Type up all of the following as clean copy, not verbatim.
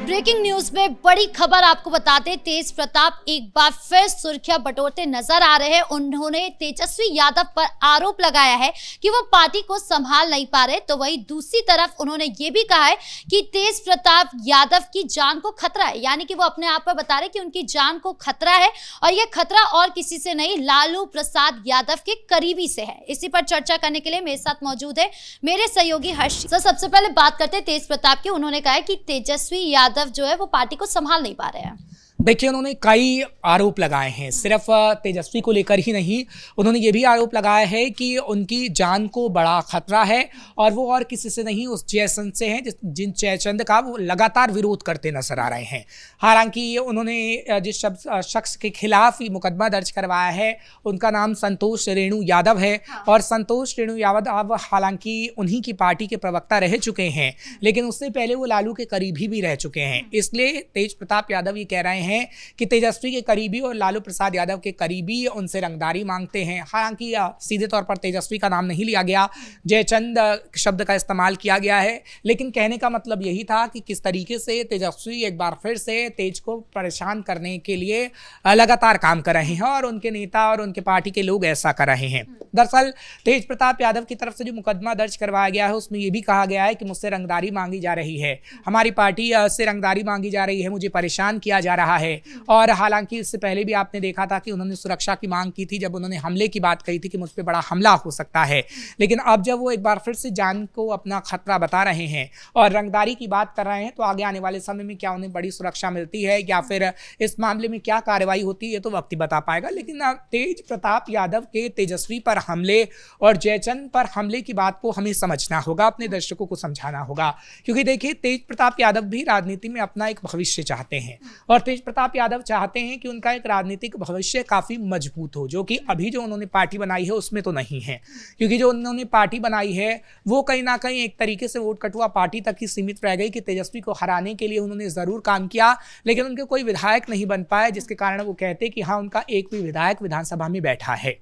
Breaking news में बड़ी खबर आपको बताते, तेज प्रताप एक बार फिर सुर्खियां बटोरते नजर आ रहे हैं। उन्होंने तेजस्वी यादव पर आरोप लगाया है कि वो पार्टी को संभाल नहीं पा रहे, तो वहीं दूसरी तरफ उन्होंने ये भी कहा है कि तेज प्रताप यादव की जान को खतरा है। यानी कि वो अपने आप पर बता रहे कि उनकी जान को खतरा है और यह खतरा और किसी से नहीं, लालू प्रसाद यादव के करीबी से है। इसी पर चर्चा करने के लिए मेरे साथ मौजूद है मेरे सहयोगी हर्ष। सबसे पहले बात करते हैं तेज प्रताप की। उन्होंने कहा है कि तेजस्वी यादव जो है वो पार्टी को संभाल नहीं पा रहे हैं। देखिए, उन्होंने कई आरोप लगाए हैं, सिर्फ तेजस्वी को लेकर ही नहीं। उन्होंने ये भी आरोप लगाया है कि उनकी जान को बड़ा खतरा है और वो और किसी से नहीं, उस जयचंद से हैं जिन जयचंद का वो लगातार विरोध करते नजर आ रहे हैं। हालांकि उन्होंने जिस शख्स के खिलाफ मुकदमा दर्ज करवाया है उनका नाम संतोष रेणु यादव है। और संतोष रेणु यादव हालांकि उन्हीं की पार्टी के प्रवक्ता रह चुके हैं, लेकिन उससे पहले वो लालू के करीबी भी रह चुके हैं। इसलिए तेज प्रताप यादव ये कह रहे हैं कि तेजस्वी के करीबी और लालू प्रसाद यादव के करीबी उनसे रंगदारी मांगते हैं। हालांकि सीधे तौर पर तेजस्वी का नाम नहीं लिया गया, जयचंद शब्द का इस्तेमाल किया गया है, लेकिन कहने का मतलब यही था कि किस तरीके से तेजस्वी एक बार फिर से तेज को परेशान करने के लिए लगातार काम कर रहे हैं और उनके नेता और उनके पार्टी के लोग ऐसा कर रहे हैं। दरअसल तेज प्रताप यादव की तरफ से जो मुकदमा दर्ज करवाया गया है उसमें यह भी कहा गया है कि मुझसे रंगदारी मांगी जा रही है, हमारी पार्टी से रंगदारी मांगी जा रही है, मुझे परेशान किया जा रहा है। और हालांकि इससे पहले भी आपने देखा था कि उन्होंने सुरक्षा की मांग की थी, जब उन्होंने हमले की बात कही थी कि मुझ पे बड़ा हमला हो सकता है। लेकिन अब जब वो एक बार फिर से जान को अपना खतरा बता रहे हैं और रंगदारी की बात कर रहे हैं, तो आगे आने वाले समय में क्या उन्हें बड़ी सुरक्षा मिलती है या फिर इस मामले में क्या कार्रवाई होती है, तो वक्त ही बता पाएगा। लेकिन तेज प्रताप यादव के तेजस्वी पर हमले और जयचंद पर हमले की बात को हमें समझना होगा, अपने दर्शकों को समझाना होगा। क्योंकि देखिए, तेज प्रताप यादव भी राजनीति में अपना एक भविष्य चाहते हैं और तेज प्रताप यादव चाहते हैं कि उनका एक राजनीतिक भविष्य काफी मजबूत हो, जो कि अभी जो उन्होंने पार्टी बनाई है उसमें तो नहीं है। क्योंकि जो उन्होंने पार्टी बनाई है वो कहीं ना कहीं एक तरीके से वोट कटुआ पार्टी तक ही सीमित रह गई कि तेजस्वी को हराने के लिए उन्होंने जरूर काम किया, लेकिन उनके कोई विधायक नहीं बन पाए, जिसके कारण वो कहते कि हाँ, उनका एक भी विधायक विधानसभा में बैठा है।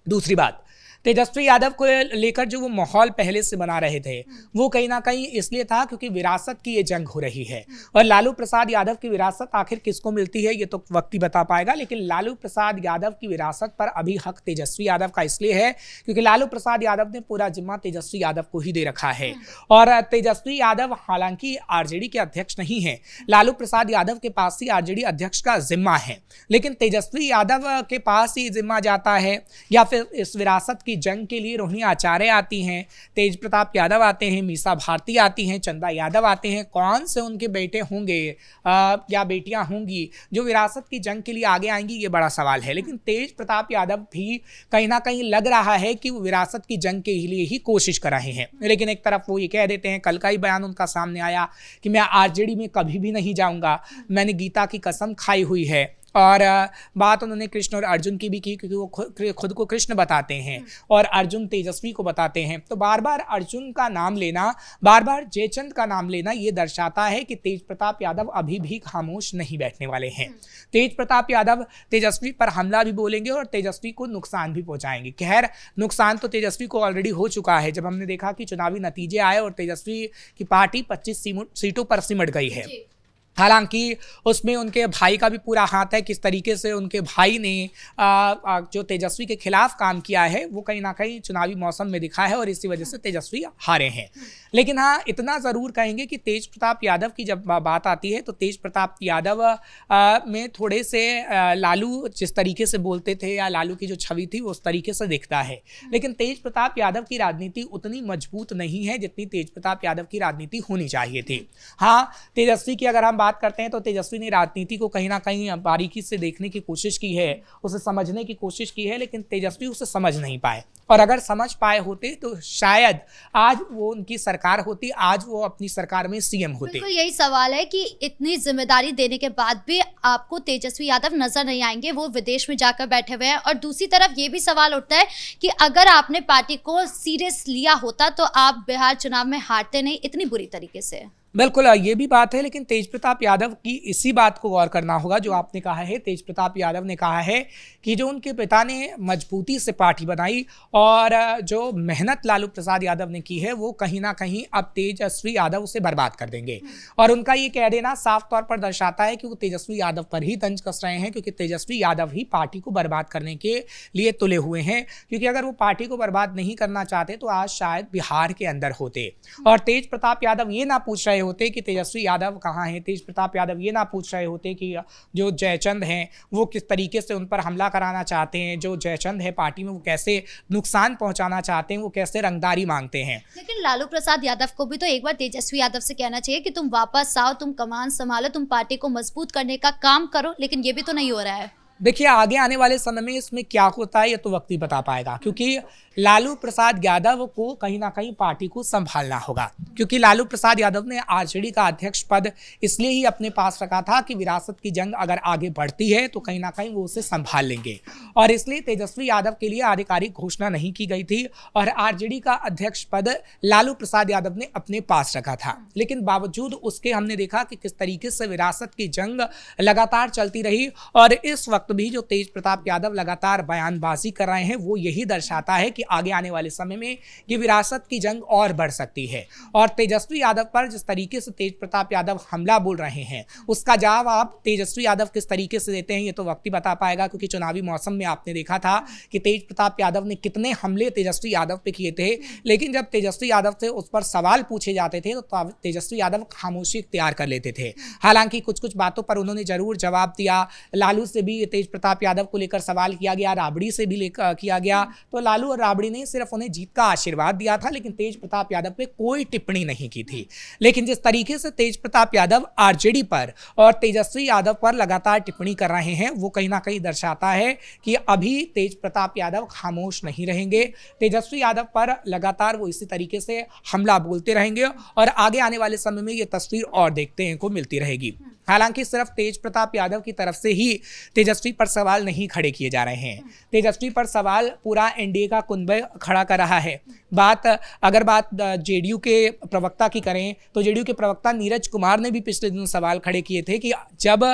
दूसरी बात, तेजस्वी यादव को लेकर जो वो माहौल पहले से बना रहे थे वो कहीं ना कहीं इसलिए था क्योंकि विरासत की ये जंग हो रही है और लालू प्रसाद यादव की विरासत आखिर किसको मिलती है ये तो वक्त ही बता पाएगा। लेकिन लालू प्रसाद यादव की विरासत पर अभी हक तेजस्वी यादव का इसलिए है क्योंकि लालू प्रसाद यादव ने पूरा जिम्मा तेजस्वी यादव को ही दे रखा है। और तेजस्वी यादव हालांकि आरजेडी के अध्यक्ष नहीं है, लालू प्रसाद यादव के पास ही आरजेडी अध्यक्ष का जिम्मा है, लेकिन तेजस्वी यादव के पास ही जिम्मा जाता है या फिर इस विरासत की जंग के लिए रोहिणी आचार्य आती हैं, तेज प्रताप यादव आते हैं, मीसा भारती आती हैं, चंदा यादव आते हैं। कौन से उनके बेटे होंगे या बेटियां होंगी जो विरासत की जंग के लिए आगे आएंगी, ये बड़ा सवाल है। लेकिन तेज प्रताप यादव भी कहीं ना कहीं लग रहा है कि वो विरासत की जंग के लिए ही कोशिश कर रहे हैं। लेकिन एक तरफ वो ये कह देते हैं, कल का ही बयान उनका सामने आया कि मैं आरजेडी में कभी भी नहीं जाऊंगा, मैंने गीता की कसम खाई हुई है। और बात उन्होंने कृष्ण और अर्जुन की भी की क्योंकि वो खुद को कृष्ण बताते हैं और अर्जुन तेजस्वी को बताते हैं। तो बार बार अर्जुन का नाम लेना, बार बार जयचंद का नाम लेना, ये दर्शाता है कि तेज प्रताप यादव अभी भी खामोश नहीं बैठने वाले हैं। तेज प्रताप यादव तेजस्वी पर हमला भी बोलेंगे और तेजस्वी को नुकसान भी पहुंचाएंगे। खैर, नुकसान तो तेजस्वी को ऑलरेडी हो चुका है, जब हमने देखा कि चुनावी नतीजे आए और तेजस्वी की पार्टी 25 सीटों पर सिमट गई है। हालांकि उसमें उनके भाई का भी पूरा हाथ है, किस तरीके से उनके भाई ने जो तेजस्वी के खिलाफ काम किया है वो कहीं ना कहीं चुनावी मौसम में दिखा है और इसी वजह से तेजस्वी हारे हैं। लेकिन हाँ, इतना ज़रूर कहेंगे कि तेज प्रताप यादव की जब बात आती है तो तेज प्रताप यादव में थोड़े से लालू जिस तरीके से बोलते थे या लालू की जो छवि थी उस तरीके से दिखता है। लेकिन तेज प्रताप यादव की राजनीति उतनी मजबूत नहीं है जितनी तेज प्रताप यादव की राजनीति होनी चाहिए थी। हाँ, तेजस्वी की अगर हम बात करते हैं तो तेजस्वी ने राजनीति को कहीं ना कहीं बारीकी से देखने की कोशिश की है, उसे समझने की कोशिश की है, लेकिन तेजस्वी उसे समझ नहीं पाए। और अगर समझ पाए होते तो शायद आज वो उनकी सरकार होती, आज वो अपनी सरकार में सीएम होते। तो यही सवाल है कि इतनी जिम्मेदारी देने के बाद भी आपको तेजस्वी यादव नजर नहीं आएंगे, वो विदेश में जाकर बैठे हुए हैं। और दूसरी तरफ ये भी सवाल उठता है कि अगर आपने पार्टी को सीरियस लिया होता तो आप बिहार चुनाव में हारते नहीं इतनी बुरी तरीके से। बिल्कुल ये भी बात है, लेकिन तेज प्रताप यादव की इसी बात को गौर करना होगा जो आपने कहा है। तेज प्रताप यादव ने कहा है कि जो उनके पिता ने मजबूती से पार्टी बनाई और जो मेहनत लालू प्रसाद यादव ने की है वो कहीं ना कहीं अब तेजस्वी यादव उसे बर्बाद कर देंगे। और उनका ये कह देना साफ तौर पर दर्शाता है कि वो तेजस्वी यादव पर ही तंज कस रहे हैं, क्योंकि तेजस्वी यादव ही पार्टी को बर्बाद करने के लिए तुले हुए हैं। क्योंकि अगर वो पार्टी को बर्बाद नहीं करना चाहते तो आज शायद बिहार के अंदर होते और तेज प्रताप यादव ये ना पूछ रहे होते कि तेजस्वी यादव कहाँ हैं। तेज प्रताप यादव ये ना पूछ रहे होते कि जो जयचंद हैं वो किस तरीके से उन पर हमला कराना चाहते हैं, जो जयचंद है पार्टी में वो कैसे नुकसान पहुंचाना चाहते हैं, वो कैसे रंगदारी मांगते हैं। लेकिन लालू प्रसाद यादव को भी तो एक बार तेजस्वी यादव से कहना चाहिए कि तुम वापस आओ, तुम कमान संभालो, तुम पार्टी को मजबूत करने का काम करो, लेकिन ये भी तो नहीं हो रहा है। देखिए आगे आने वाले समय में इसमें क्या होता है ये तो वक्त ही बता पाएगा, क्योंकि लालू प्रसाद यादव को कहीं ना कहीं पार्टी को संभालना होगा। क्योंकि लालू प्रसाद यादव ने आरजेडी का अध्यक्ष पद इसलिए ही अपने पास रखा था कि विरासत की जंग अगर आगे बढ़ती है तो कहीं ना कहीं वो उसे संभाल लेंगे, और इसलिए तेजस्वी यादव के लिए आधिकारिक घोषणा नहीं की गई थी और आरजेडी का अध्यक्ष पद लालू प्रसाद यादव ने अपने पास रखा था। लेकिन बावजूद उसके हमने देखा कि किस तरीके से विरासत की जंग लगातार चलती रही, और इस वक्त भी जो तेज प्रताप यादव लगातार बयानबाजी कर रहे हैं वो यही दर्शाता है कि आगे आने वाले समय में ये विरासत की जंग और बढ़ सकती है। और तेजस्वी यादव पर जिस तरीके से तेज प्रताप यादव हमला बोल रहे हैं उसका जवाब आप तेजस्वी यादव किस तरीके से देते हैं ये तो वक्त ही बता पाएगा। क्योंकि चुनावी मौसम में आपने देखा था कि तेज प्रताप यादव ने कितने हमले तेजस्वी यादव पे किए थे, लेकिन जब तेजस्वी यादव से उस पर सवाल पूछे जाते थे तो तेजस्वी यादव खामोशी इख्तियार कर लेते थे। हालांकि कुछ कुछ बातों पर उन्होंने जरूर जवाब दिया। लालू से भी तेज प्रताप यादव को लेकर सवाल किया गया, राबड़ी से भी किया गया, तो लालू और राबड़ी ने सिर्फ उन्हें जीत का आशीर्वाद दिया था, लेकिन तेज प्रताप यादव पे कोई टिप्पणी नहीं की थी। लेकिन जिस तरीके से तेज प्रताप यादव आरजेडी पर और तेजस्वी यादव पर लगातार टिप्पणी कर रहे हैं वो कहीं ना कहीं दर्शाता है कि अभी तेज प्रताप यादव खामोश नहीं रहेंगे। तेजस्वी यादव पर लगातार वो इसी तरीके से हमला बोलते रहेंगे और आगे आने वाले समय में ये तस्वीर और देखते को मिलती रहेगी। हालांकि सिर्फ तेज प्रताप यादव की तरफ से ही तेजस्वी पर सवाल नहीं खड़े किए जा रहे हैं। तेजस्वी पर सवाल पूरा एनडीए का कुनबे खड़ा कर रहा है। अगर बात जेडीयू के प्रवक्ता की करें तो जेडीयू के प्रवक्ता नीरज कुमार ने भी पिछले दिनों सवाल खड़े किए थे कि जब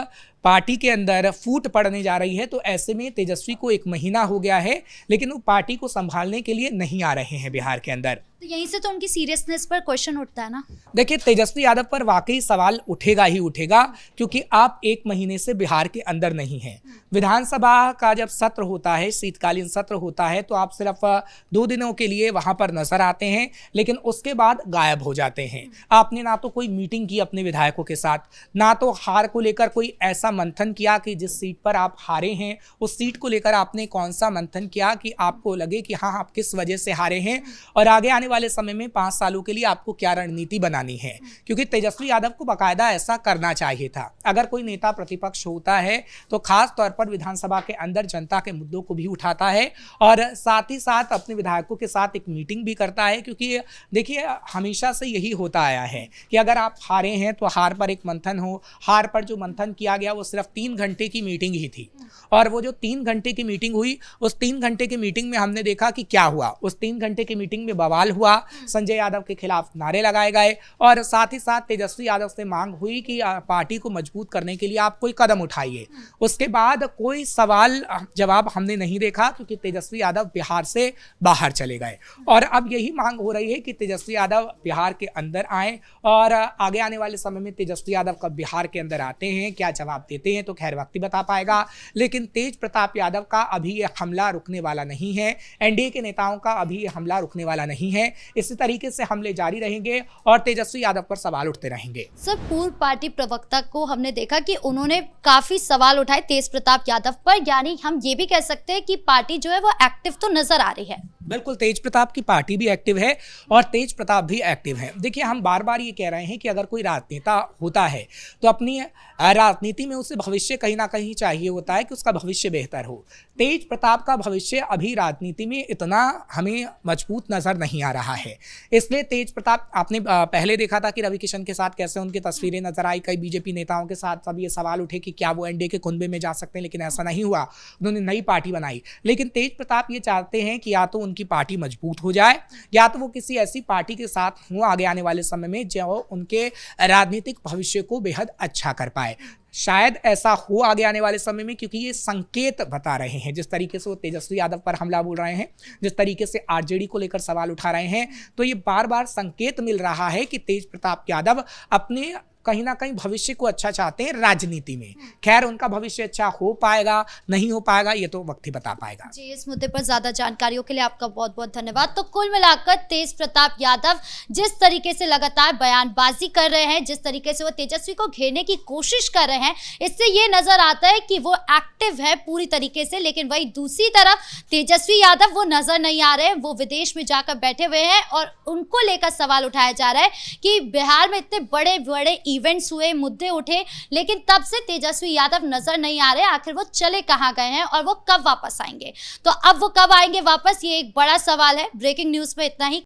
पार्टी के अंदर फूट पड़ने जा रही है तो ऐसे में तेजस्वी को 1 महीना हो गया है लेकिन वो पार्टी को संभालने के लिए नहीं आ रहे हैं बिहार के अंदर। तो यहीं से तो उनकी सीरियसनेस पर क्वेश्चन उठता है ना। देखिए तेजस्वी यादव पर वाकई सवाल उठेगा ही उठेगा, क्योंकि आप 1 महीने से बिहार के अंदर नहीं हैं। विधानसभा का जब सत्र होता है, शीतकालीन सत्र होता है, तो आप सिर्फ 2 दिनों के लिए वहां पर नजर आते हैं, लेकिन उसके बाद गायब हो जाते हैं। आपने ना तो कोई मीटिंग की अपने विधायकों के साथ, ना तो हार को लेकर कोई ऐसा मंथन किया कि जिस सीट पर आप हारे हैं उस सीट को लेकर आपने कौन सा मंथन किया कि आपको लगे कि हाँ आप किस वजह से हारे हैं और आगे आने वाले समय में 5 सालों के लिए आपको क्या रणनीति बनानी है। क्योंकि तेजस्वी यादव को बाकायदा ऐसा करना चाहिए था। अगर कोई नेता प्रतिपक्ष होता है तो खास तौर पर विधानसभा के अंदर जनता के मुद्दों को भी उठाता है और साथ ही साथ अपने विधायकों के साथ एक मीटिंग भी करता है। क्योंकि देखिए हमेशा से यही होता आया है कि अगर आप हारे हैं तो हार पर एक मंथन हो। हार पर जो मंथन किया गया वो सिर्फ 3 घंटे की मीटिंग ही थी, और वो जो 3 घंटे की मीटिंग हुई उस 3 घंटे की मीटिंग में हमने देखा कि क्या हुआ। उस 3 घंटे की मीटिंग में बवाल हुआ, संजय यादव के खिलाफ नारे लगाए गए और साथ ही साथ तेजस्वी यादव से मांग हुई कि पार्टी को मजबूत करने के लिए आप कोई कदम उठाइए। उसके बाद कोई सवाल जवाब हमने नहीं देखा, क्योंकि तेजस्वी यादव बिहार से बाहर चले गए। और अब यही मांग हो रही है कि तेजस्वी यादव बिहार के अंदर आए, और आगे आने वाले समय में तेजस्वी यादव कब बिहार के अंदर आते हैं, क्या जवाब देते हैं, तो खैर वक्त ही बता पाएगा। लेकिन तेज प्रताप यादव का अभी ये हमला रुकने वाला नहीं है, एनडीए के नेताओं का अभी ये हमला रुकने वाला नहीं है। इसी तरीके से हमले जारी रहेंगे और तेजस्वी यादव पर सवाल उठते रहेंगे। सर, पूर्व पार्टी प्रवक्ता को हमने देखा कि उन्होंने काफी सवाल उठाए तेज प्रताप यादव पर, यानी हम ये भी कह सकते हैं कि पार्टी जो है वो एक्टिव तो नजर आ रही है। बिल्कुल, तेज प्रताप की पार्टी भी एक्टिव है और तेज प्रताप भी एक्टिव है। देखिए हम बार बार ये कह रहे हैं कि अगर कोई राजनेता होता है तो अपनी राजनीति में उसे भविष्य कहीं ना कहीं चाहिए होता है कि उसका भविष्य बेहतर हो। तेज प्रताप का भविष्य अभी राजनीति में इतना हमें मजबूत नजर नहीं आ रहा है। इसलिए तेज प्रताप, आपने पहले देखा था कि रवि किशन के साथ कैसे उनकी तस्वीरें नजर आई, कई बीजेपी नेताओं के साथ सब ये सवाल उठे कि क्या वो एनडीए के कुनबे में जा सकते हैं, लेकिन ऐसा नहीं हुआ, उन्होंने नई पार्टी बनाई। लेकिन तेज प्रताप ये चाहते हैं कि या तो उनकी पार्टी मजबूत हो जाए या तो वो किसी ऐसी पार्टी के साथ हो आगे आने वाले समय में जो उनके राजनीतिक भविष्य को बेहद अच्छा कर पाए। शायद ऐसा हो आगे आने वाले समय में, क्योंकि ये संकेत बता रहे हैं, जिस तरीके से वो तेजस्वी यादव पर हमला बोल रहे हैं, जिस तरीके से आरजेडी को लेकर सवाल उठा रहे हैं, तो ये बार बार संकेत मिल रहा है कि तेज प्रताप यादव अपने कहीं ना कहीं भविष्य को अच्छा चाहते हैं राजनीति में। खैर, उनका भविष्य अच्छा हो पाएगा नहीं हो पाएगा ये तो वक्त ही बता पाएगा। जी, इस मुद्दे पर ज्यादा जानकारियों के लिए आपका बहुत बहुत धन्यवाद। तो कुल मिलाकर तेज प्रताप यादव जिस तरीके से लगातार बयानबाजी कर रहे हैं, जिस तरीके से वो तेजस्वी को घेरने की कोशिश कर रहे हैं, इससे ये नजर आता है कि वो एक्टिव है पूरी तरीके से। लेकिन वही दूसरी तरफ तेजस्वी यादव वो नजर नहीं आ रहे हैं, वो विदेश में जाकर बैठे हुए हैं और उनको लेकर सवाल उठाया जा रहा है कि बिहार में इतने बड़े बड़े इवेंट्स हुए, मुद्दे उठे, लेकिन तब से तेजस्वी यादव नजर नहीं आ रहे। आखिर वो चले कहां गए हैं और वो कब वापस आएंगे? तो अब वो कब आएंगे वापस, ये एक बड़ा सवाल है। ब्रेकिंग न्यूज में इतना ही।